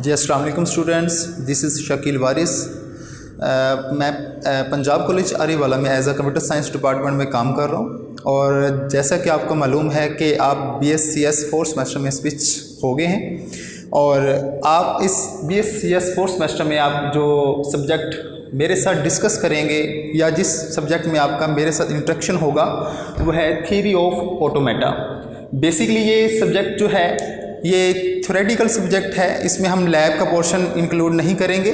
जी अस्सलाम वालेकुम students, this is Shakeel Waris. मैं पंजाब कॉलेज आरीवाला में as a computer science department में काम कर रहा हूँ। और जैसा कि आपको मालूम है कि आप BScs फोर्थ सेमेस्टर में स्विच हो गए हैं और आप इस BScs फोर्थ सेमेस्टर में आप जो सब्जेक्ट मेरे साथ डिस्कस करेंगे या जिस सब्जेक्ट में आपका मेरे साथ इंटरेक्शन होगा वो है थ्योरी ऑफ ऑटोमेटा। बेसिकली ये सब्जेक्ट जो है ये थ्योरेटिकल सब्जेक्ट है, इसमें हम लैब का पोर्शन इंक्लूड नहीं करेंगे।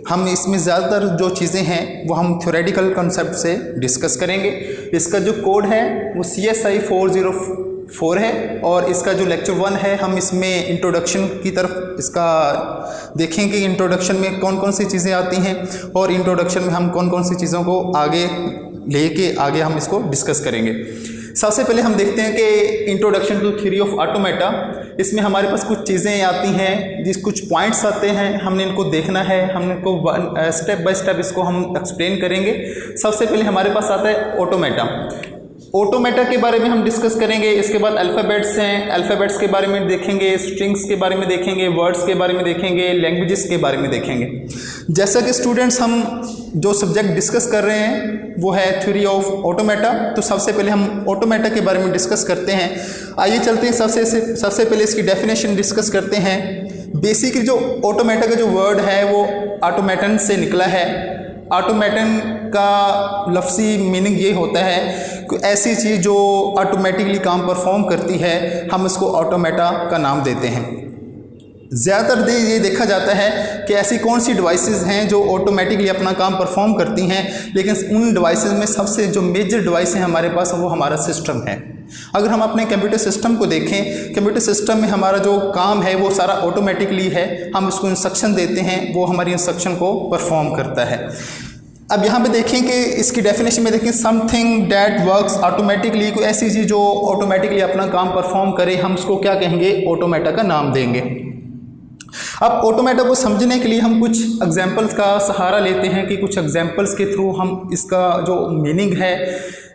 हम इसमें ज़्यादातर जो चीज़ें हैं वो हम थ्योरेटिकल कॉन्सेप्ट से डिस्कस करेंगे। इसका जो कोड है वो CSI 404 है और इसका जो लेक्चर 1 है हम इसमें इंट्रोडक्शन की तरफ इसका देखेंगे। इंट्रोडक्शन में कौन कौन सी चीज़ें आती हैं और इंट्रोडक्शन में हम कौन कौन सी चीज़ों को आगे लेके आगे हम इसको डिस्कस करेंगे। सबसे पहले हम देखते हैं कि introduction to theory of automata. इसमें हमारे पास कुछ चीज़ें आती हैं, कुछ पॉइंट्स आते हैं, हमने इनको देखना है, हमने इनको स्टेप बाय स्टेप इसको हम एक्सप्लेन करेंगे। सबसे पहले हमारे पास आता है ऑटोमेटा। ऑटोमेटा के बारे में हम डिस्कस करेंगे। इसके बाद अल्फ़ाबेट्स हैं, अल्फ़ाबेट्स के बारे में देखेंगे, स्ट्रिंग्स के बारे में देखेंगे, वर्ड्स के बारे में देखेंगे, लैंग्वेजेस के बारे में देखेंगे। जैसा कि स्टूडेंट्स हम जो सब्जेक्ट डिस्कस कर रहे हैं वो है थ्योरी ऑफ ऑटोमेटा, तो सबसे पहले हम ऑटोमेटा के बारे में डिस्कस करते हैं। आइए चलते हैं, सबसे पहले इसकी डेफिनेशन डिस्कस करते हैं। बेसिकली जो ऑटोमेटा का जो वर्ड है वो ऑटोमेटन से निकला है। ऑटोमेटन का लफ्ज़ी मीनिंग ये होता है कि ऐसी चीज़ जो ऑटोमेटिकली काम परफॉर्म करती है, हम इसको ऑटोमेटा का नाम देते हैं। ज़्यादातर ये देखा जाता है कि ऐसी कौन सी डिवाइसेस हैं जो ऑटोमेटिकली अपना काम परफॉर्म करती हैं, लेकिन उन डिवाइसेस में सबसे जो मेजर डिवाइस है हमारे पास वो हमारा सिस्टम है। अगर हम अपने कंप्यूटर सिस्टम को देखें, कंप्यूटर सिस्टम में हमारा जो काम है वो सारा ऑटोमेटिकली है। हम उसको इंस्ट्रक्शन देते हैं, वो हमारी इंस्ट्रक्शन को परफॉर्म करता है। अब यहाँ पे देखें कि इसकी डेफिनेशन में देखें, समथिंग दैट वर्क्स ऑटोमेटिकली, कोई ऐसी चीज़ जो ऑटोमेटिकली अपना काम परफॉर्म करे, हम उसको क्या कहेंगे, ऑटोमेटा का नाम देंगे। अब ऑटोमेटा को समझने के लिए हम कुछ एग्जांपल्स का सहारा लेते हैं कि कुछ एग्जांपल्स के थ्रू हम इसका जो मीनिंग है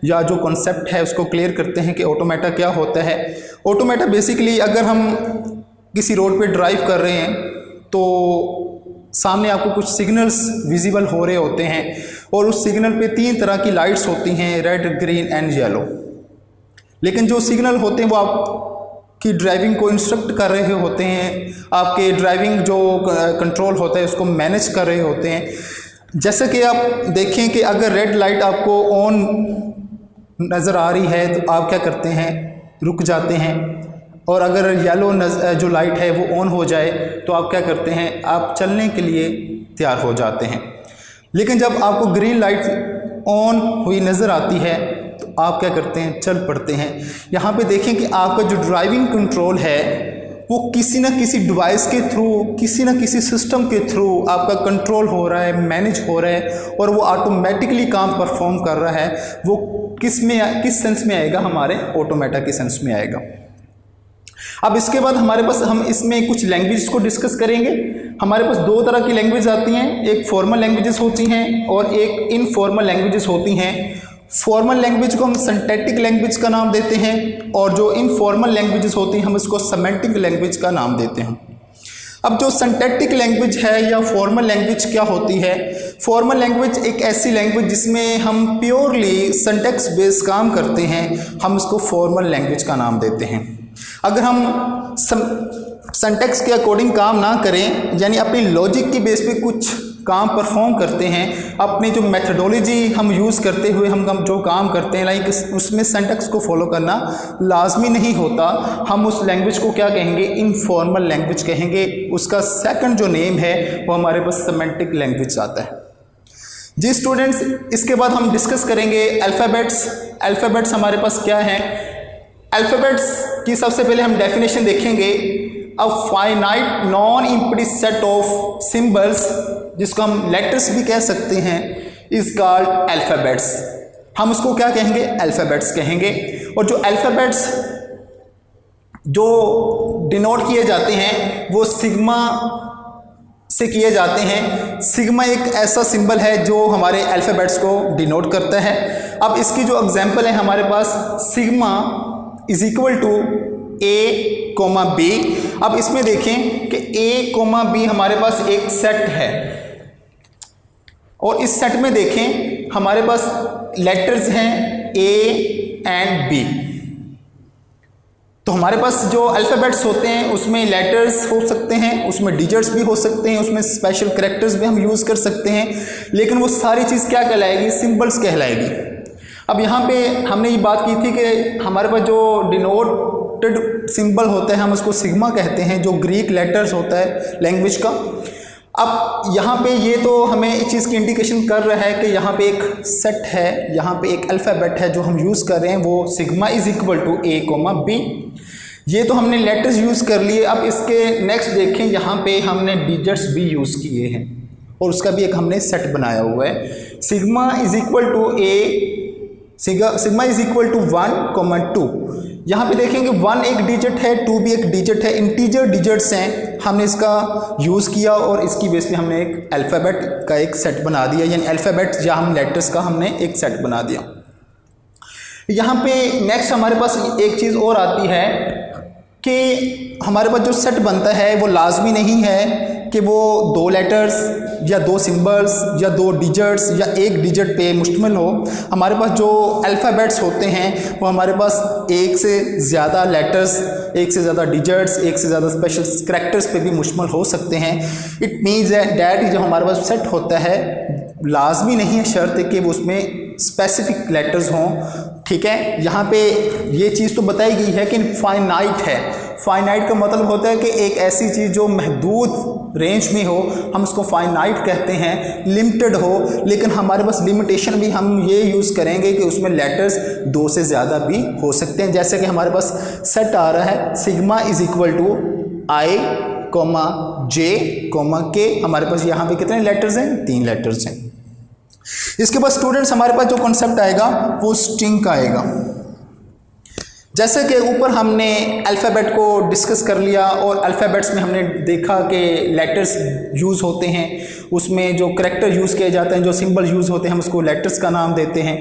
या जो कॉन्सेप्ट है उसको क्लियर करते हैं कि ऑटोमेटा क्या होता है। ऑटोमेटा बेसिकली अगर हम किसी रोड पे ड्राइव कर रहे हैं तो सामने आपको कुछ सिग्नल्स विजिबल हो रहे होते हैं और उस सिग्नल पे 3 तरह की लाइट्स होती हैं, रेड, ग्रीन एंड येलो। लेकिन जो सिग्नल होते हैं वो आपकी ड्राइविंग को इंस्ट्रक्ट कर रहे होते हैं, आपके ड्राइविंग जो कंट्रोल होता है उसको मैनेज कर रहे होते हैं। जैसे कि आप देखें कि अगर रेड लाइट आपको ऑन नज़र आ रही है तो आप क्या करते हैं, रुक जाते हैं। और अगर येलो जो लाइट है वो ऑन हो जाए तो आप क्या करते हैं, आप चलने के लिए तैयार हो जाते हैं। लेकिन जब आपको ग्रीन लाइट ऑन हुई नज़र आती है तो आप क्या करते हैं, चल पड़ते हैं। यहाँ पे देखें कि आपका जो ड्राइविंग कंट्रोल है वो किसी न किसी डिवाइस के थ्रू, किसी न किसी सिस्टम के थ्रू आपका कंट्रोल हो रहा है, मैनेज हो रहा है और वो ऑटोमेटिकली काम परफॉर्म कर रहा है। वो किस सेंस में आएगा, हमारे ऑटोमेटा के सेंस में आएगा। अब इसके बाद हमारे पास हम इसमें कुछ लैंग्वेज को डिस्कस करेंगे। हमारे पास 2 तरह की लैंग्वेज आती हैं, एक फॉर्मल लैंग्वेजेस होती हैं और एक इनफॉर्मल लैंग्वेजेस होती हैं। फॉर्मल लैंग्वेज को हम सिंटैक्टिक लैंग्वेज का नाम देते हैं और जो इनफॉर्मल लैंग्वेजेस होती हैं हम इसको सेमेंटिक लैंग्वेज का नाम देते हैं। अब जो सिंटैक्टिक लैंग्वेज है या फॉर्मल लैंग्वेज क्या होती है, फॉर्मल लैंग्वेज एक ऐसी लैंग्वेज जिसमें हम प्योरली सिंटैक्स बेस्ड काम करते हैं, हम इसको फॉर्मल लैंग्वेज का नाम देते हैं। अगर हम सिंटैक्स के अकॉर्डिंग काम ना करें, यानी अपनी लॉजिक की बेस पे कुछ काम परफॉर्म करते हैं, अपनी जो मेथडोलॉजी हम यूज़ करते हुए हम जो काम करते हैं, लाइक उसमें सिंटैक्स को फॉलो करना लाजमी नहीं होता, हम उस लैंग्वेज को क्या कहेंगे, इनफॉर्मल लैंग्वेज कहेंगे। उसका सेकंड जो नेम है वो हमारे पास सेमेंटिक लैंग्वेज आता है। जी स्टूडेंट्स, इसके बाद हम डिस्कस करेंगे अल्फ़ाबेट्स। अल्फ़ाबेट्स हमारे पास क्या हैं। अल्फ़ाबेट्स की सबसे पहले हम डेफिनेशन देखेंगे। A finite non empty set of symbols, जिसको हम लेटर्स भी कह सकते हैं, इज कॉल्ड अल्फ़ाबेट्स। हम उसको क्या कहेंगे, अल्फ़ाबेट्स कहेंगे। और जो अल्फ़ाबेट्स जो डिनोट किए जाते हैं वो सिग्मा से किए जाते हैं। सिग्मा एक ऐसा सिंबल है जो हमारे अल्फ़ाबेट्स को डिनोट करता है। अब इसकी जो एग्जांपल है हमारे पास, sigma is equal to A, B। अब इसमें देखें कि ए कोमा बी हमारे पास एक सेट है और इस सेट में देखें हमारे पास लेटर्स हैं ए एंड बी। तो हमारे पास जो अल्फ़ाबेट्स होते हैं उसमें लेटर्स हो सकते हैं, उसमें डिजिट्स भी हो सकते हैं, उसमें स्पेशल कैरेक्टर्स भी हम यूज़ कर सकते हैं, लेकिन वो सारी चीज़ क्या कहलाएगी? सिंबल्स कहलाएगी। अब यहाँ पे हमने ये बात की थी कि हमारे पास जो डिनोटेड सिंबल होता है हम उसको सिग्मा कहते हैं, जो ग्रीक लेटर्स होता है लैंग्वेज का। अब यहाँ पे ये तो हमें इस चीज़ की इंडिकेशन कर रहा है कि यहाँ पे एक सेट है, यहाँ पे एक अल्फ़ाबेट है जो हम यूज़ कर रहे हैं, वो sigma is equal to A comma B. ये तो हमने लेटर्स यूज़ कर लिए। अब इसके नेक्स्ट देखें, यहाँ पे हमने डिजिट्स भी यूज़ किए हैं और उसका भी एक हमने सेट बनाया हुआ है। Sigma is equal to sigma is equal to 1,2। यहाँ पे देखेंगे 1 एक डिजिट है, 2 भी एक डिजिट है, इंटीजर डिजिट्स हैं। हमने इसका यूज़ किया और इसकी बेस पे हमने एक अल्फ़ाबेट का एक सेट बना दिया, यानी अल्फ़ाबेट या हम लेटर्स का हमने एक सेट बना दिया। यहाँ पे नेक्स्ट हमारे पास एक चीज़ और आती है कि हमारे पास जो सेट बनता है वो लाजमी नहीं है कि वो 2 लेटर्स या 2 सिंबल्स या 2 डिजिट्स या एक डिजिट पे मुश्तमिल हो। हमारे पास जो अल्फ़ाबेट्स होते हैं वो हमारे पास एक से ज़्यादा लेटर्स, एक से ज़्यादा डिजिट्स, एक से ज़्यादा स्पेशल कैरेक्टर्स पे भी मुश्तमिल हो सकते हैं। इट मीन्स डैट जो हमारे पास सेट होता है लाजमी नहीं है, शर्त है कि वो उसमें स्पेसिफिक लेटर्स हों। ठीक है, यहाँ पे ये चीज़ तो बताई गई है कि फाइनाइट है। फाइनाइट का मतलब होता है कि एक ऐसी चीज़ जो महदूद रेंज में हो, हम उसको फाइनाइट कहते हैं, लिमिटेड हो। लेकिन हमारे पास लिमिटेशन भी हम ये यूज़ करेंगे कि उसमें लेटर्स 2 से ज़्यादा भी हो सकते हैं। जैसे कि हमारे पास सेट आ रहा है sigma is equal to I comma J comma K. हमारे पास यहाँ पे कितने लेटर्स हैं? 3 लेटर्स हैं। इसके बाद स्टूडेंट्स हमारे पास जो कॉन्सेप्ट आएगा वो स्ट्रिंग का आएगा। जैसे कि ऊपर हमने अल्फ़ाबेट को डिस्कस कर लिया और अल्फ़ाबेट्स में हमने देखा कि लेटर्स यूज़ होते हैं, उसमें जो करैक्टर यूज़ किए जाते हैं, जो सिंबल यूज़ होते हैं, हम उसको लेटर्स का नाम देते हैं।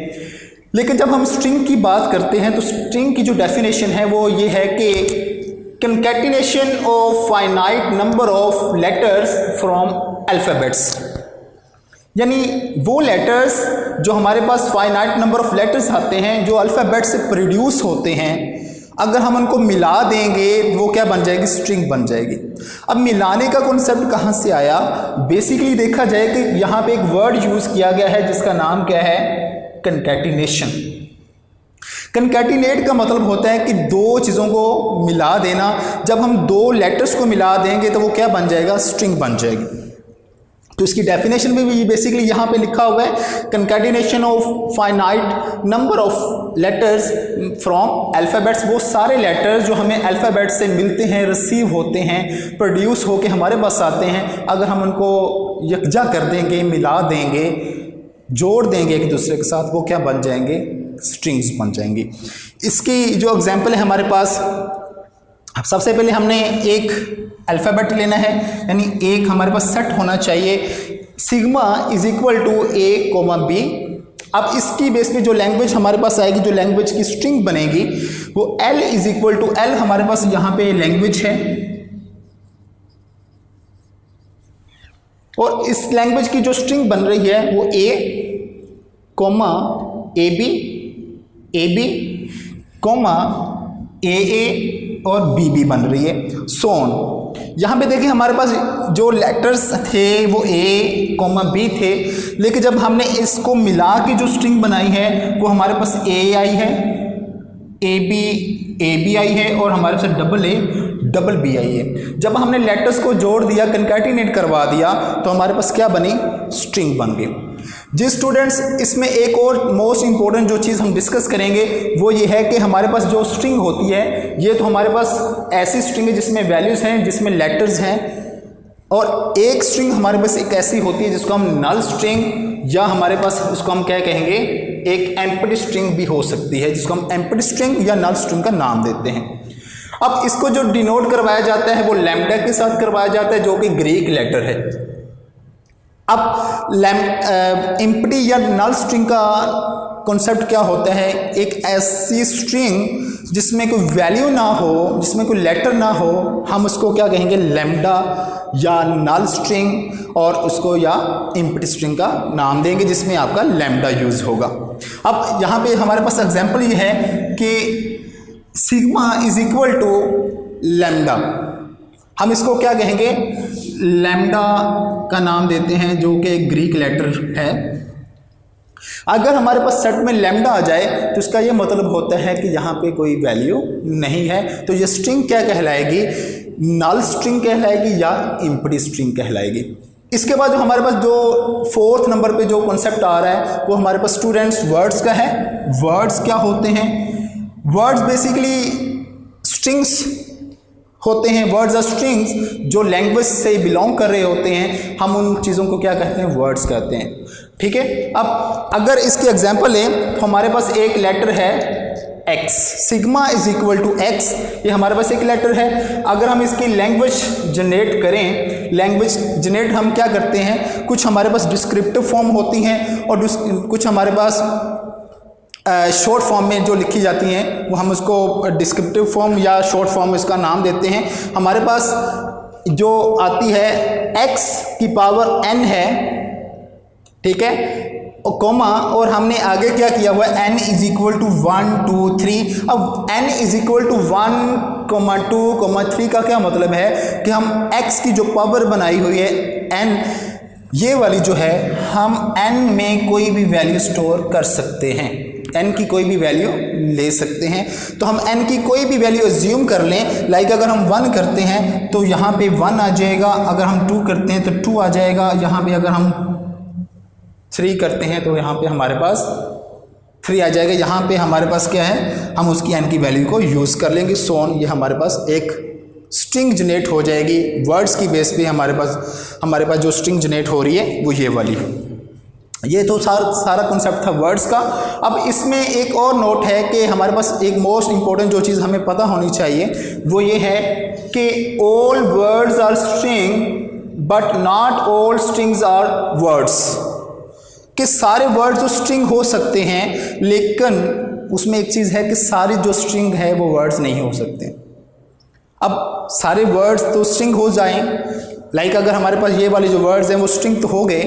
लेकिन जब हम स्ट्रिंग की बात करते हैं तो स्ट्रिंग की जो डेफिनेशन है वो ये है कि concatenation of finite number of letters from alphabets, यानी वो लेटर्स जो हमारे पास फाइनाइट नंबर ऑफ लेटर्स आते हैं जो अल्फ़ाबेट से प्रोड्यूस होते हैं, अगर हम उनको मिला देंगे वो क्या बन जाएगी? स्ट्रिंग बन जाएगी। अब मिलाने का कॉन्सेप्ट कहाँ से आया? बेसिकली देखा जाए कि यहाँ पे एक वर्ड यूज़ किया गया है जिसका नाम क्या है? कंकैटिनेशन। कंकैटिनेट का मतलब होता है कि 2 चीज़ों को मिला देना। जब हम 2 लेटर्स को मिला देंगे तो वो क्या बन जाएगा? स्ट्रिंग बन जाएगी। तो इसकी डेफिनेशन में भी बेसिकली यहाँ पे लिखा हुआ है concatenation of finite number of letters from alphabets. वो सारे लेटर्स जो हमें अल्फ़ाबेट से मिलते हैं, रिसीव होते हैं, प्रोड्यूस होके हमारे पास आते हैं, अगर हम उनको यकजा कर देंगे, मिला देंगे, जोड़ देंगे एक दूसरे के साथ, वो क्या बन जाएंगे? स्ट्रिंग्स बन जाएंगी। इसकी जो एग्जाम्पल है हमारे पास, सबसे पहले हमने एक अल्फ़ाबेट लेना है, यानी एक हमारे पास सेट होना चाहिए sigma is equal to A comma B. अब इसकी बेस पे जो लैंग्वेज हमारे पास आएगी, जो लैंग्वेज की स्ट्रिंग बनेगी वो L is equal to L. हमारे पास यहाँ पे लैंग्वेज है और इस लैंग्वेज की जो स्ट्रिंग बन रही है वो ए कोमा ए बी कोमा ए और बी बन रही है, सोन। यहाँ पे देखिए हमारे पास जो लेटर्स थे वो ए कोमा बी थे, लेकिन जब हमने इसको मिला के जो स्ट्रिंग बनाई है वो हमारे पास ए आई है, ए बी आई है और हमारे पास डबल बी आई है। जब हमने लेटर्स को जोड़ दिया, कंकैटिनेट करवा दिया, तो हमारे पास क्या बनी? स्ट्रिंग बन गई। जी स्टूडेंट्स, इसमें एक और मोस्ट इंपॉर्टेंट जो चीज़ हम डिस्कस करेंगे वो ये है कि हमारे पास जो स्ट्रिंग होती है, ये तो हमारे पास ऐसी स्ट्रिंग है जिसमें वैल्यूज़ हैं, जिसमें लेटर्स हैं, और एक स्ट्रिंग हमारे पास एक ऐसी होती है जिसको हम नल स्ट्रिंग या हमारे पास उसको हम क्या कहेंगे? एक एम्प्टी स्ट्रिंग भी हो सकती है, जिसको हम एम्प्टी स्ट्रिंग या नल स्ट्रिंग का नाम देते हैं। अब इसको जो डिनोट करवाया जाता है वो लैम्डा के साथ करवाया जाता है, जो कि ग्रीक लेटर है। अब एम्प्टी या नल स्ट्रिंग का कॉन्सेप्ट क्या होता है, एक ऐसी स्ट्रिंग जिसमें कोई वैल्यू ना हो, जिसमें कोई लेटर ना हो, हम उसको क्या कहेंगे, लैम्डा या नल स्ट्रिंग, और उसको या एम्प्टी स्ट्रिंग का नाम देंगे जिसमें आपका लैम्डा यूज होगा। अब यहाँ पे हमारे पास एग्जांपल ये है कि sigma is equal to lambda, हम इसको क्या कहेंगे, लैम्डा का नाम देते हैं जो कि एक ग्रीक लेटर है। अगर हमारे पास सेट में लैम्डा आ जाए तो इसका ये मतलब होता है कि यहाँ पे कोई वैल्यू नहीं है, तो ये स्ट्रिंग क्या कहलाएगी, नल स्ट्रिंग कहलाएगी या एम्प्टी स्ट्रिंग कहलाएगी। इसके बाद जो हमारे पास जो फोर्थ नंबर पे जो कॉन्सेप्ट आ रहा है वो हमारे पास स्टूडेंट्स वर्ड्स का है। वर्ड्स क्या होते हैं, वर्ड्स बेसिकली स्ट्रिंग्स होते हैं। वर्ड्स और स्ट्रिंग्स जो लैंग्वेज से बिलोंग कर रहे होते हैं, हम उन चीज़ों को क्या कहते हैं, वर्ड्स कहते हैं। ठीक है, अब अगर इसकी एग्जांपल लें तो हमारे पास एक लेटर है x, sigma is equal to x, ये हमारे पास एक लेटर है। अगर हम इसकी लैंग्वेज जनरेट करें, लैंग्वेज जनरेट हम क्या करते हैं, कुछ हमारे पास डिस्क्रिप्टिव फॉर्म होती हैं और कुछ हमारे पास शॉर्ट फॉर्म में जो लिखी जाती हैं वो हम उसको डिस्क्रिप्टिव फॉर्म या शॉर्ट फॉर्म इसका नाम देते हैं। हमारे पास जो आती है x की पावर n है, ठीक है, और कोमा, और हमने आगे क्या किया हुआ है, n इज इक्वल टू 1 2 3। अब n इज इक्वल टू 1 2 3 का क्या मतलब है कि हम x की जो पावर बनाई हुई है n, ये वाली जो है, हम n में कोई भी वैल्यू स्टोर कर सकते हैं, n की कोई भी वैल्यू ले सकते हैं। तो हम n की कोई भी वैल्यू अज्यूम कर लें, लाइक अगर हम 1 करते हैं तो यहाँ पे 1 आ जाएगा, अगर हम 2 करते हैं तो 2 आ जाएगा, यहाँ पे अगर हम 3 करते हैं तो यहाँ पे हमारे पास 3 आ जाएगा। यहाँ पे हमारे पास क्या है, हम उसकी n की वैल्यू को यूज़ कर लेंगे। सोन ये हमारे पास एक स्ट्रिंग जनरेट हो जाएगी वर्ड्स की बेस पे। हमारे पास जो स्ट्रिंग जनरेट हो रही है वो ये वाली। ये तो सारा कॉन्सेप्ट था वर्ड्स का। अब इसमें एक और नोट है कि हमारे पास एक मोस्ट इंपॉर्टेंट जो चीज़ हमें पता होनी चाहिए वो ये है कि all words are string but not all strings are words, कि सारे वर्ड्स जो स्ट्रिंग हो सकते हैं, लेकिन उसमें एक चीज़ है कि सारी जो स्ट्रिंग है वो वर्ड्स नहीं हो सकते। अब सारे वर्ड्स तो स्ट्रिंग हो जाएं, लाइक अगर हमारे पास ये वाले जो वर्ड्स हैं वो स्ट्रिंग तो हो गए,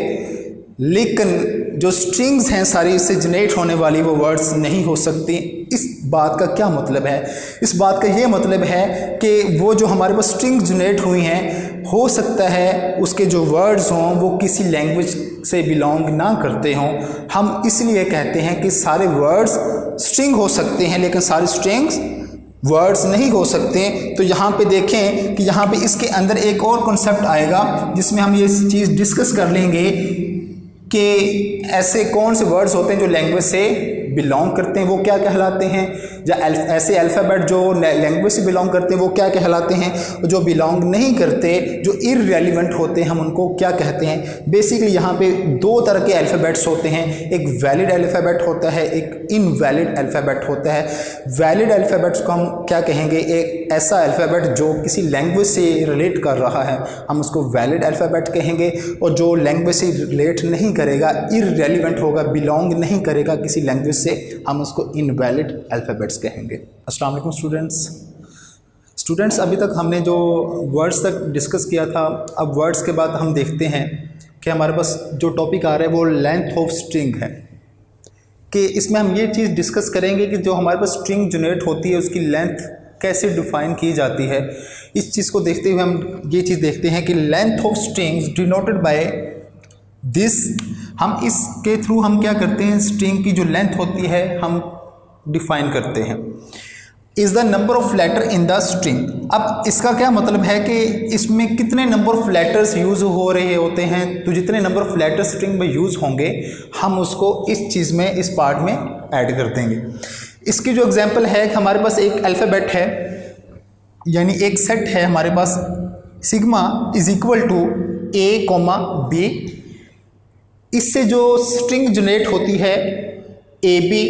लेकिन जो स्ट्रिंग्स हैं सारी इससे जनरेट होने वाली वो वर्ड्स नहीं हो सकती। इस बात का क्या मतलब है, इस बात का ये मतलब है कि वो जो हमारे पास स्ट्रिंग्स जनरेट हुई हैं, हो सकता है उसके जो वर्ड्स हों वो किसी लैंग्वेज से बिलोंग ना करते हों। हम इसलिए कहते हैं कि सारे वर्ड्स स्ट्रिंग हो सकते हैं लेकिन सारे स्ट्रिंग्स वर्ड्स नहीं हो सकते। तो यहाँ पे देखें कि यहाँ पे इसके अंदर एक और कॉन्सेप्ट आएगा जिसमें हम ये चीज़ डिस्कस कर लेंगे कि ऐसे कौन से वर्ड्स होते हैं जो लैंग्वेज से बिलोंग करते हैं, वो क्या कहलाते हैं, या ऐसे अल्फ़ाबेट जो लैंग्वेज से बिलोंग करते हैं वो क्या कहलाते हैं, जो बिलोंग नहीं करते, जो इररेलेवेंट होते हैं, हम उनको क्या कहते हैं। बेसिकली यहाँ पे 2 तरह के अल्फ़ाबेट्स होते हैं, एक वैलिड अल्फ़ाबेट होता है, एक इनवैलिड अल्फ़ाबेट होता है। वैलिड अल्फ़ाबेट्स को हम क्या कहेंगे, एक ऐसा अल्फ़ाबेट जो किसी लैंग्वेज से रिलेट कर रहा है, हम उसको वैलिड अल्फ़ाबेट कहेंगे, और जो लैंग्वेज से रिलेट नहीं करेगा, इररेलेवेंट होगा, बिलोंग नहीं करेगा किसी लैंग्वेज से, हम उसको इनवैलिड अल्फ़ाबेट्स कहेंगे। अस्सलाम वालेकुम स्टूडेंट्स, अभी तक हमने जो वर्ड्स तक डिस्कस किया था, अब वर्ड्स के बाद हम देखते हैं कि हमारे पास जो टॉपिक आ रहा है वो लेंथ ऑफ स्ट्रिंग है, कि इसमें हम ये चीज़ डिस्कस करेंगे कि जो हमारे पास स्ट्रिंग जनरेट होती है उसकी लेंथ कैसे डिफाइन की जाती है। इस चीज़ को देखते हुए हम ये चीज़ देखते हैं कि length of strings denoted by this, हम इसके थ्रू हम क्या करते हैं, स्ट्रिंग की जो लेंथ होती है हम डिफाइन करते हैं, is the number of letter in the string. अब इसका क्या मतलब है कि इसमें कितने नंबर ऑफ लेटर्स यूज़ हो रहे होते हैं, तो जितने नंबर ऑफ लेटर्स स्ट्रिंग में यूज़ होंगे हम उसको इस चीज़ में, इस पार्ट में ऐड कर देंगे। इसकी जो एग्जांपल है कि हमारे पास एक अल्फ़ाबेट है, यानी एक सेट है हमारे पास, sigma is equal to a, b, इससे जो स्ट्रिंग जनरेट होती है ए बी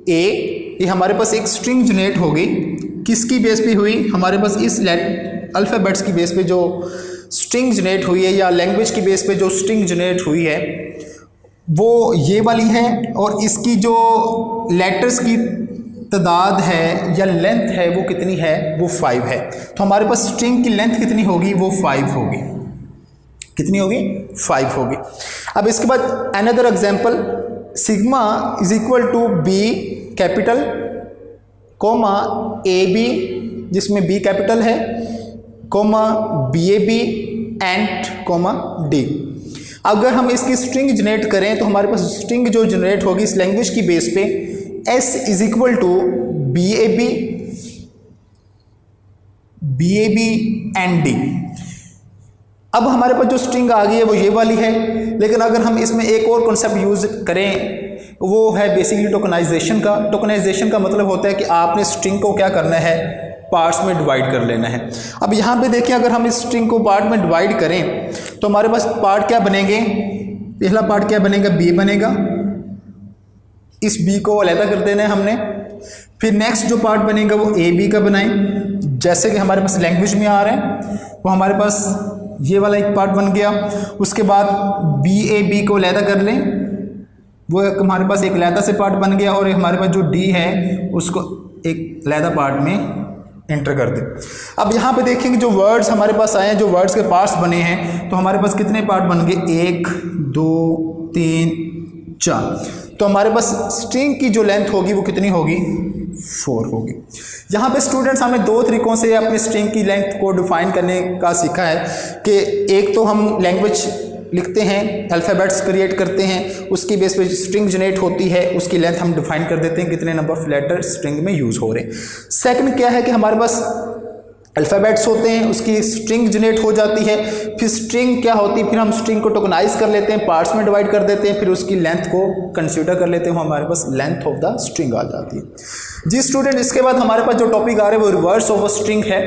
ए, ये हमारे पास एक स्ट्रिंग जनरेट होगी, किसकी बेस पे हुई, हमारे पास इस अल्फ़ाबेट्स की बेस पे जो स्ट्रिंग जनरेट हुई है, या लैंग्वेज की बेस पे जो स्ट्रिंग जनरेट हुई है वो ये वाली है, और इसकी जो लेटर्स की तादाद है या लेंथ है वो कितनी है, वो 5 है। तो हमारे पास स्ट्रिंग की लेंथ कितनी होगी, वो 5 होगी। कितनी होगी, 5 होगी। अब इसके बाद another example, sigma is equal to B capital comma A B, जिसमें बी कैपिटल है, comma B A B and comma D. अगर हम इसकी स्ट्रिंग जनरेट करें तो हमारे पास स्ट्रिंग जो जनरेट होगी इस लैंग्वेज की बेस पे S is equal to B A B and D. अब हमारे पास जो स्ट्रिंग आ गई है वो ये वाली है, लेकिन अगर हम इसमें एक और कॉन्सेप्ट यूज करें वो है बेसिकली टोकनाइजेशन का। टोकनाइजेशन का मतलब होता है कि आपने स्ट्रिंग को क्या करना है, पार्ट्स में डिवाइड कर लेना है। अब यहाँ पे देखिए, अगर हम इस स्ट्रिंग को पार्ट में डिवाइड करें तो हमारे पास पार्ट क्या बनेंगे, पहला पार्ट क्या बनेगा, बी बनेगा। इस बी को अलहदा कर देना है हमने। फिर नेक्स्ट जो पार्ट बनेगा वो ए बी का बनाएं, जैसे कि हमारे पास लैंग्वेज में आ रहा है, वो हमारे पास ये वाला एक पार्ट बन गया। उसके बाद बी ए बी को अलहदा कर लें, वो हमारे पास एक अलहदा से पार्ट बन गया, और हमारे पास जो डी है उसको एक अलहदा पार्ट में एंटर कर दें। अब यहाँ पे देखेंगे जो वर्ड्स हमारे पास आए हैं, जो वर्ड्स के पार्ट्स बने हैं, तो हमारे पास कितने पार्ट बन गए, 1 2 3 4। तो हमारे पास स्ट्रिंग की जो लेंथ होगी वो कितनी होगी, 4 होगी। यहाँ पे स्टूडेंट्स हमें दो तरीक़ों से अपनी स्ट्रिंग की लेंथ को डिफाइन करने का सीखा है कि एक तो हम लैंग्वेज लिखते हैं, अल्फ़ाबेट्स क्रिएट करते हैं, उसकी बेस पे स्ट्रिंग जनरेट होती है, उसकी लेंथ हम डिफाइन कर देते हैं कितने नंबर ऑफ लेटर स्ट्रिंग में यूज़ हो रहे हैं। सेकंड क्या है कि हमारे पास अल्फ़ाबेट्स होते हैं, उसकी स्ट्रिंग जनरेट हो जाती है, फिर स्ट्रिंग क्या होती है, फिर हम स्ट्रिंग को टोकनाइज कर लेते हैं, पार्ट्स में डिवाइड कर देते हैं, फिर उसकी लेंथ को कंसीडर कर लेते हैं, हमारे पास लेंथ ऑफ द स्ट्रिंग आ जाती है। जी स्टूडेंट, इसके बाद हमारे पास जो टॉपिक आ रहा है वो रिवर्स ऑफ अ स्ट्रिंग है।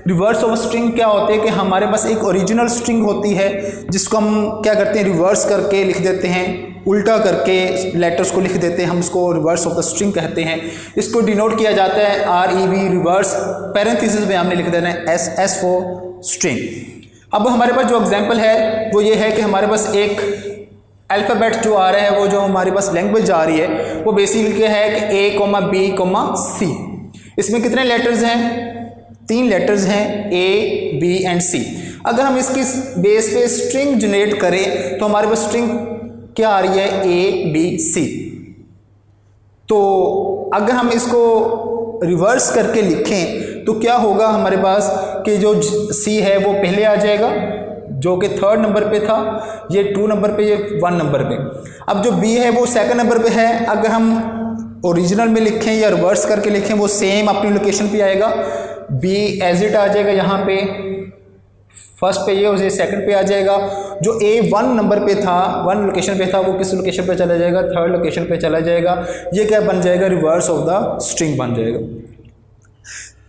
रिवर्स ऑफ अ स्ट्रिंग क्या होते हैं कि हमारे पास एक ओरिजिनल स्ट्रिंग होती है जिसको हम क्या करते हैं, रिवर्स करके लिख देते हैं, उल्टा करके लेटर्स को लिख देते हैं, हम इसको रिवर्स ऑफ द स्ट्रिंग कहते हैं। इसको डिनोट किया जाता है REV रिवर्स, पैरेंथेसिस में हमने लिख देना है SS फॉर स्ट्रिंग। अब हमारे पास जो एग्जांपल है वो ये है कि हमारे पास एक अल्फ़ाबेट जो आ रहा है, वो जो हमारे पास लैंग्वेज आ रही है वो बेसिकली क्या है कि A, B, C। इसमें कितने लेटर्स हैं, 3 लेटर्स हैं, A, B एंड C। अगर हम इसकी बेस पे स्ट्रिंग जनरेट करें तो हमारे पास स्ट्रिंग क्या आ रही है, A, B, C। तो अगर हम इसको रिवर्स करके लिखें तो क्या होगा हमारे पास कि जो C है वो पहले आ जाएगा जो कि 3rd नंबर पे था, ये 2 नंबर पे, ये 1 नंबर पे। अब जो B है वो 2nd नंबर पे है। अगर हम ओरिजिनल में लिखें या रिवर्स करके लिखें वो सेम अपनी लोकेशन पे आएगा, B एज इट आ जाएगा यहाँ पे, फर्स्ट पे ये हो जाए, 2nd पे आ जाएगा। जो A 1 नंबर पे था, 1 लोकेशन पे था, वो किस लोकेशन पे चला जाएगा, 3rd लोकेशन पे चला जाएगा। ये क्या बन जाएगा, रिवर्स ऑफ द स्ट्रिंग बन जाएगा।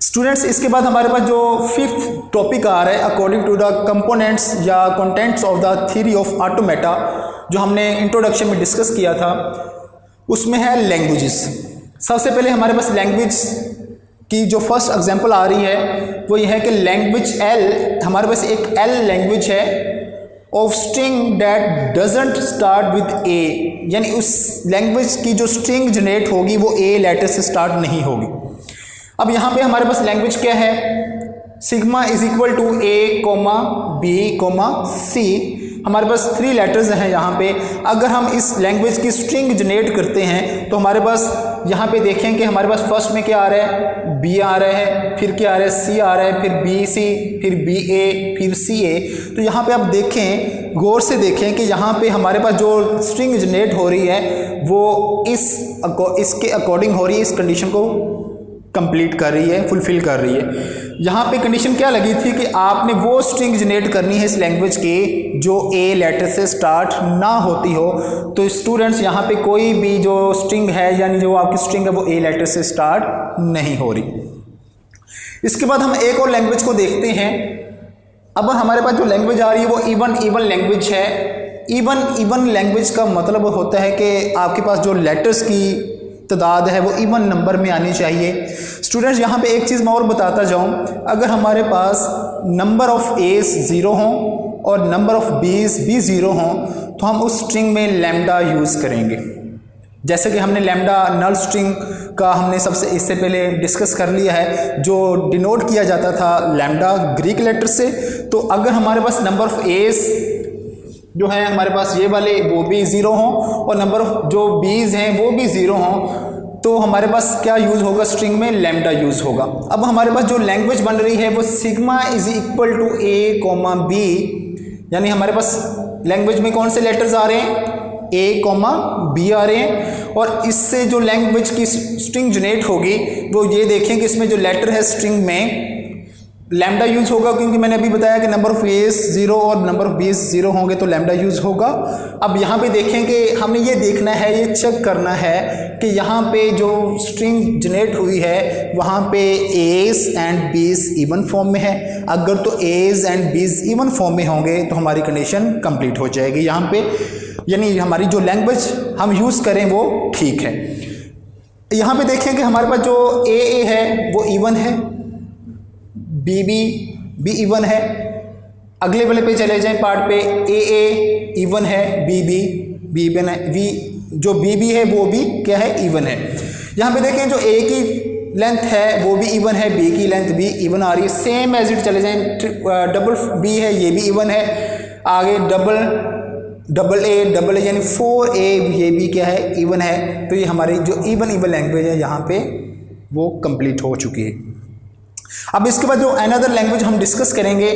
स्टूडेंट्स, इसके बाद हमारे पास जो 5th टॉपिक आ रहा है अकॉर्डिंग टू द कंपोनेंट्स या contents of the theory of automata, जो हमने इंट्रोडक्शन में डिस्कस किया था, उसमें है लैंग्वेजेस। सबसे पहले हमारे पास लैंग्वेज की जो फर्स्ट एग्जांपल आ रही है वो ये है कि लैंग्वेज L, हमारे पास एक L लैंग्वेज है of string that doesn't start with A, यानी उस लैंग्वेज की जो स्ट्रिंग जनरेट होगी वो A लेटर से स्टार्ट नहीं होगी। अब यहाँ पे हमारे पास लैंग्वेज क्या है, sigma is equal to A, B, C। हमारे पास 3 लेटर्स हैं यहाँ पे। अगर हम इस लैंग्वेज की स्ट्रिंग जनरेट करते हैं तो हमारे पास यहाँ पे देखें कि हमारे पास फर्स्ट में क्या आ रहा है, B आ रहा है, फिर क्या आ रहा है, C आ रहा है, फिर BC, फिर BA, फिर CA। तो यहाँ पे आप देखें, गौर से देखें कि यहाँ पे हमारे पास जो स्ट्रिंग जनरेट हो रही है वो इसके अकॉर्डिंग हो रही है, इस कंडीशन को कंप्लीट कर रही है, फुलफिल कर रही है। यहाँ पे कंडीशन क्या लगी थी कि आपने वो स्ट्रिंग जनरेट करनी है इस लैंग्वेज की जो A लेटर से स्टार्ट ना होती हो। तो स्टूडेंट्स, यहाँ पे कोई भी जो स्ट्रिंग है यानी जो आपकी स्ट्रिंग है वो A लेटर से स्टार्ट नहीं हो रही। इसके बाद हम एक और लैंग्वेज को देखते हैं। अब हमारे पास जो लैंग्वेज आ रही है वो इवन लैंग्वेज है। इवन लैंग्वेज का मतलब होता है कि आपके पास जो लेटर्स की तादाद है वो इवन नंबर में आनी चाहिए। स्टूडेंट्स, यहाँ पे एक चीज़ मैं और बताता जाऊँ, अगर हमारे पास नंबर ऑफ एज 0 हों और नंबर ऑफ़ बीज भी ज़ीरो हों तो हम उस स्ट्रिंग में लैम्डा यूज़ करेंगे। जैसे कि हमने लैम्डा नल स्ट्रिंग का हमने इससे पहले डिस्कस कर लिया है, जो डिनोट किया जाता था लैम्डा ग्रीक लेटर से। तो अगर हमारे पास नंबर ऑफ़ एज जो है हमारे पास ये वाले वो भी ज़ीरो हों और नंबर ऑफ़ जो बीज हैं वो भी ज़ीरो हों तो हमारे पास क्या यूज़ होगा स्ट्रिंग में, लैम्डा यूज़ होगा। अब हमारे पास जो लैंग्वेज बन रही है वो sigma is equal to A comma B, यानी हमारे पास लैंग्वेज में कौन से लेटर्स आ रहे हैं, ए कॉमा बी आ रहे हैं। और इससे जो लैंग्वेज की स्ट्रिंग जनरेट होगी वो ये देखें कि इसमें जो लेटर है स्ट्रिंग में लैम्डा यूज़ होगा, क्योंकि मैंने अभी बताया कि नंबर ऑफ़ एज ज़ीरो और नंबर ऑफ़ बीज ज़ीरो होंगे तो लैम्डा यूज़ होगा। अब यहाँ पे देखें कि हमें ये देखना है, ये चेक करना है कि यहाँ पे जो स्ट्रिंग जनरेट हुई है वहाँ पे एज एंड बीज इवन फॉर्म में है। अगर तो एज एंड बीज इवन फॉर्म में होंगे तो हमारी कंडीशन कंप्लीट हो जाएगी यहाँ पे, यानी हमारी जो लैंग्वेज हम यूज़ करें वो ठीक है। यहाँ पे देखें कि हमारे पास जो ए है वो इवन है, बी भी इवन है। अगले वाले पे चले जाएं पार्ट पे, ए इवन है, बी इवन है, जो बी है वो भी क्या है, इवन है। यहाँ पे देखें जो ए की लेंथ है वो भी इवन है, बी की लेंथ भी इवन आ रही है। सेम एज इट चले जाएं, डबल बी है ये भी इवन है, आगे डबल ए यानी 4A ये भी क्या है, इवन है। तो ये हमारी जो इवन लैंग्वेज है यहाँ पे वो कंप्लीट हो चुकी है। अब इसके बाद जो अनदर लैंग्वेज हम डिस्कस करेंगे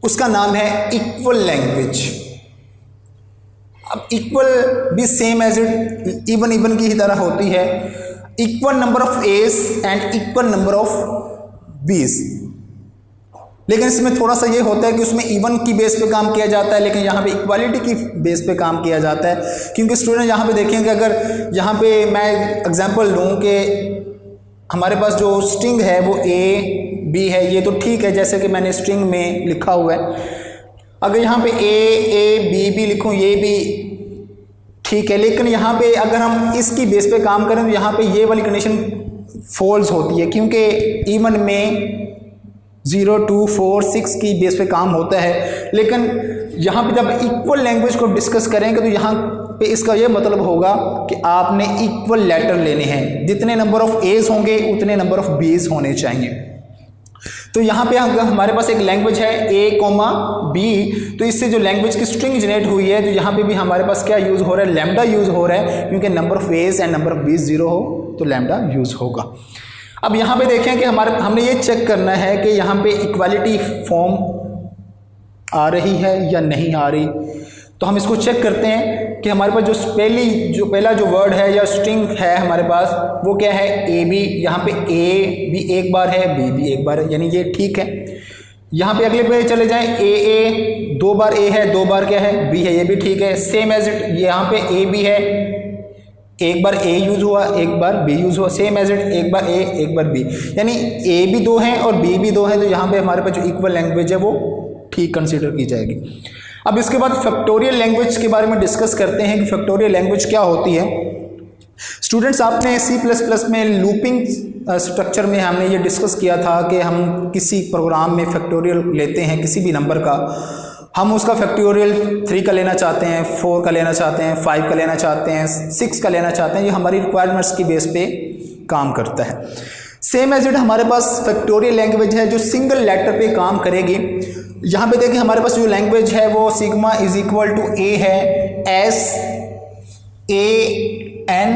उसका नाम है इक्वल लैंग्वेज। अब इक्वल भी सेम एज इट इवन की ही तरह होती है। Equal number of a's and equal number of b's, लेकिन इसमें थोड़ा सा ये होता है कि उसमें इवन की बेस पे काम किया जाता है, लेकिन यहाँ पे इक्वालिटी की बेस पे काम किया जाता है। क्योंकि स्टूडेंट यहाँ पे देखेंगे, अगर यहाँ पे मैं एग्जांपल लूँ कि हमारे पास जो स्ट्रिंग है वो ए बी है, ये तो ठीक है जैसे कि मैंने स्ट्रिंग में लिखा हुआ है। अगर यहाँ पे ए बी लिखूँ ये भी ठीक है, लेकिन यहाँ पे अगर हम इसकी बेस पे काम करें तो यहाँ पे ये वाली कंडीशन फॉल्स होती है, क्योंकि इवन में 0 2 4 6 की बेस पे काम होता है। लेकिन यहाँ पे जब इक्वल लैंग्वेज को डिस्कस करेंगे तो यहाँ पे इसका ये मतलब होगा कि आपने इक्वल लेटर लेने हैं, जितने नंबर ऑफ एज होंगे उतने नंबर ऑफ बीज होने चाहिए। तो यहाँ पे हमारे पास एक लैंग्वेज है ए कॉमा बी, तो इससे जो लैंग्वेज की स्ट्रिंग जनरेट हुई है तो यहाँ पे भी हमारे पास क्या यूज़ हो रहा है, लैम्डा यूज़ हो रहा है, क्योंकि number of a's and number of b's 0 हो तो लैम्डा यूज़ होगा। अब यहाँ पे देखें कि हमने ये चेक करना है कि यहाँ पे इक्वालिटी फॉर्म आ रही है या नहीं आ रही। तो हम इसको चेक करते हैं कि हमारे पास जो पहला जो वर्ड है या स्ट्रिंग है हमारे पास वो क्या है, ए बी। यहाँ पे ए भी एक बार है, बी भी एक बार है, यानी ये ठीक है। यहाँ पे अगले पे चले जाएं, ए 2 बार ए है, 2 बार क्या है, बी है, ये भी ठीक है। सेम एज इट यहाँ पे ए बी है, एक बार ए यूज़ हुआ, एक बार बी यूज़ हुआ, सेम एज इट एक बार ए एक बार बी, यानी ए भी 2 हैं और बी भी 2 हैं। तो यहाँ पे हमारे पास जो इक्वल लैंग्वेज है वो ठीक कंसीडर की जाएगी। अब इसके बाद फैक्टोरियल लैंग्वेज के बारे में डिस्कस करते हैं कि फैक्टोरियल लैंग्वेज क्या होती है। स्टूडेंट्स, आपने C++ में लूपिंग स्ट्रक्चर में हमने ये डिस्कस किया था कि हम किसी प्रोग्राम में फैक्टोरियल लेते हैं किसी भी नंबर का, हम उसका फैक्टोरियल 3 का लेना चाहते हैं, 4 का लेना चाहते हैं, 5 का लेना चाहते हैं, 6 का लेना चाहते हैं। ये हमारी रिक्वायरमेंट्स की बेस पे काम करता है। सेम एज इट हमारे पास फैक्टोरियल लैंग्वेज है जो सिंगल लेटर पे काम करेगी। यहाँ पे देखिए हमारे पास जो लैंग्वेज है वो सिग्मा इज इक्वल टू ए है, SAN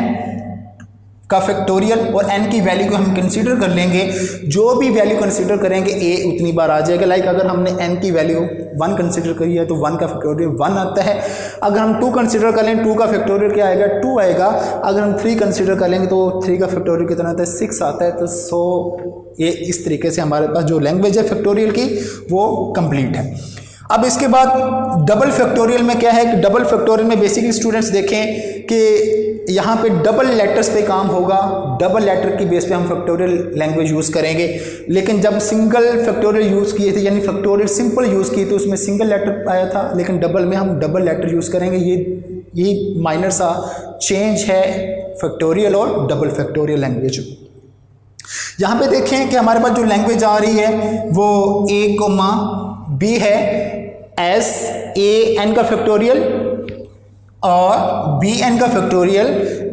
का फैक्टोरियल, और n की वैल्यू को हम कंसीडर कर लेंगे। जो भी वैल्यू कंसीडर करेंगे a उतनी बार आ जाएगा। लाइक अगर हमने n की वैल्यू 1 कंसीडर करी है तो 1 का फैक्टोरियल 1 आता है। अगर हम 2 कंसीडर कर लें 2 का फैक्टोरियल क्या आएगा, 2 आएगा। अगर हम 3 कंसीडर कर लेंगे तो 3 का फैक्टोरियल कितना आता है, 6 आता है। तो ये इस तरीके से हमारे पास जो लैंग्वेज है फैक्टोरियल की वो कंप्लीट है। अब इसके बाद डबल फैक्टोरियल में क्या है कि डबल फैक्टोरियल में बेसिकली स्टूडेंट्स देखें कि यहाँ पे डबल लेटर्स पे काम होगा। डबल लेटर की बेस पे हम फैक्टोरियल लैंग्वेज यूज़ करेंगे। लेकिन जब सिंगल फैक्टोरियल यूज़ किए थे, यानी फैक्टोरियल सिंपल यूज़ किए तो उसमें सिंगल लेटर आया था, लेकिन डबल में हम डबल लेटर यूज़ करेंगे। ये माइनर सा चेंज है फैक्टोरियल और डबल फैक्टोरियल लैंग्वेज। यहाँ पे देखें कि हमारे पास जो लैंग्वेज आ रही है वो A, B है, एस ए एन का फैक्टोरियल और बी एन का factorial,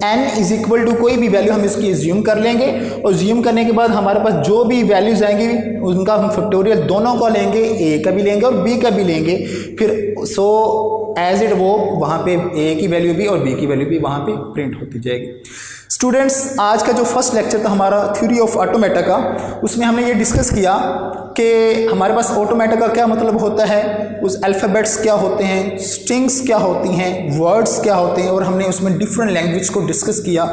N is equal to कोई भी वैल्यू हम इसकी ज्यूम कर लेंगे और ज्यूम करने के बाद हमारे पास जो भी वैल्यूज आएंगी उनका हम फैक्टोरियल दोनों का लेंगे, ए का भी लेंगे और बी का भी लेंगे। फिर सो एज इट वो वहाँ पे ए की वैल्यू भी और बी की वैल्यू भी वहाँ पे प्रिंट होती जाएगी। स्टूडेंट्स, आज का जो फर्स्ट लेक्चर था हमारा थ्योरी ऑफ ऑटोमेटा का, उसमें हमने ये डिस्कस किया कि हमारे पास ऑटोमेटा का क्या मतलब होता है, उस अल्फ़ाबेट्स क्या होते हैं, स्ट्रिंग्स क्या होती हैं, वर्ड्स क्या होते हैं, और हमने उसमें डिफरेंट लैंग्वेज को डिस्कस किया।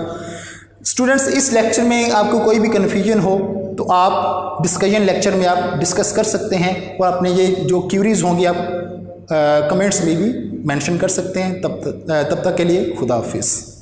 स्टूडेंट्स, इस लेक्चर में आपको कोई भी कन्फ्यूजन हो तो आप डिस्कशन लेक्चर में आप डिस्कस कर सकते हैं और अपने ये जो क्यूरीज़ होंगी आप कमेंट्स में भी मेंशन कर सकते हैं। तब तक के लिए खुदा हाफिज़।